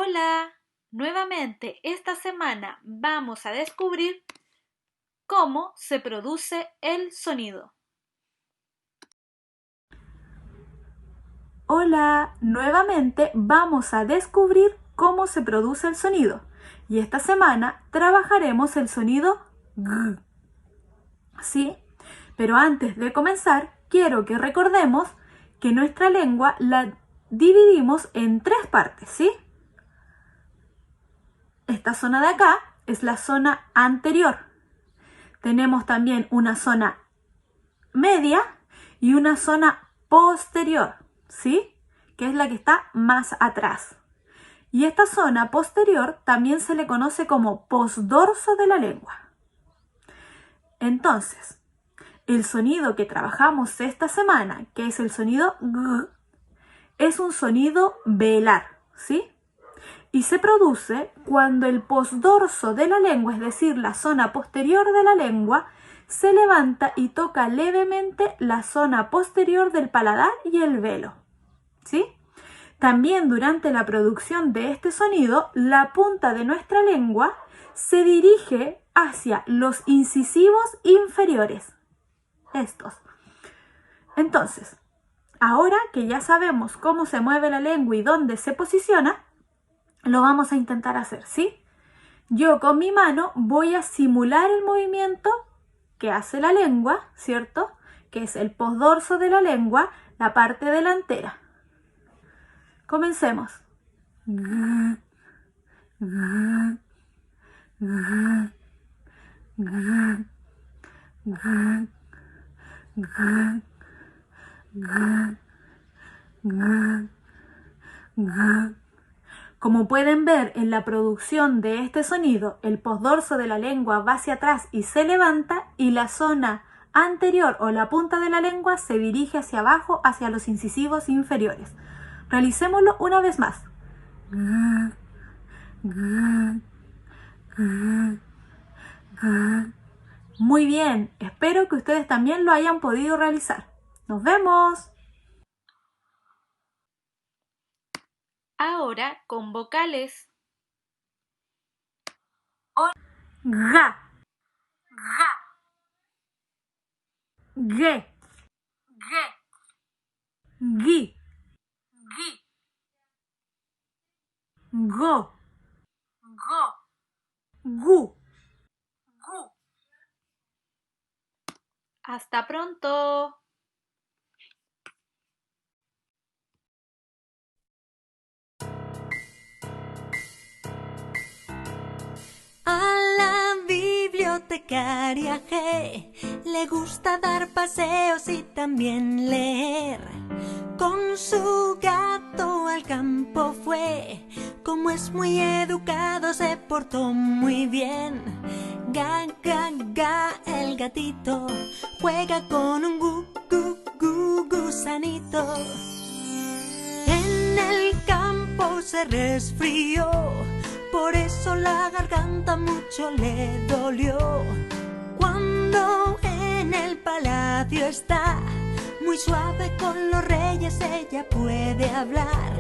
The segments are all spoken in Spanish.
Hola, nuevamente esta semana vamos a descubrir cómo se produce el sonido. Hola, nuevamente vamos a descubrir cómo se produce el sonido. Y esta semana trabajaremos el sonido G. ¿Sí? Pero antes de comenzar, quiero que recordemos que nuestra lengua la dividimos en tres partes, ¿sí? Esta zona de acá es la zona anterior. Tenemos también una zona media y una zona posterior, ¿sí? Que es la que está más atrás. Y esta zona posterior también se le conoce como posdorso de la lengua. Entonces, el sonido que trabajamos esta semana, que es el sonido G, es un sonido velar, ¿sí? Y se produce cuando el posdorso de la lengua, es decir, la zona posterior de la lengua, se levanta y toca levemente la zona posterior del paladar y el velo, ¿sí? También durante la producción de este sonido, la punta de nuestra lengua se dirige hacia los incisivos inferiores. Estos. Entonces, ahora que ya sabemos cómo se mueve la lengua y dónde se posiciona, lo vamos a intentar hacer, ¿sí? Yo con mi mano voy a simular el movimiento que hace la lengua, ¿cierto? Que es el posdorso de la lengua, la parte delantera. Comencemos. Como pueden ver en la producción de este sonido, el posdorso de la lengua va hacia atrás y se levanta y la zona anterior o la punta de la lengua se dirige hacia abajo, hacia los incisivos inferiores. Realicémoslo una vez más. Muy bien, espero que ustedes también lo hayan podido realizar. ¡Nos vemos! Ahora con vocales. Ga, ge, gui, go, gu. ¡Hasta pronto! A la bibliotecaria G le gusta dar paseos y también leer. Con su gato al campo fue, como es muy educado se portó muy bien. Ga, ga, ga, el gatito juega con un gusanito. En el campo se resfrió, por eso la garganta mucho le dolió. Cuando en el palacio está, muy suave con los reyes ella puede hablar.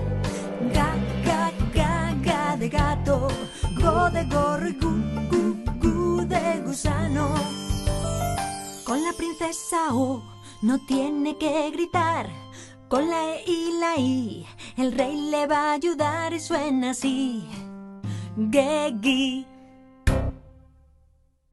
Ga, ga, ga, ga de gato, go de gorro y gu de gusano. Con la princesa O no tiene que gritar. Con la E y la I el rey le va a ayudar y suena así. Ge, gi,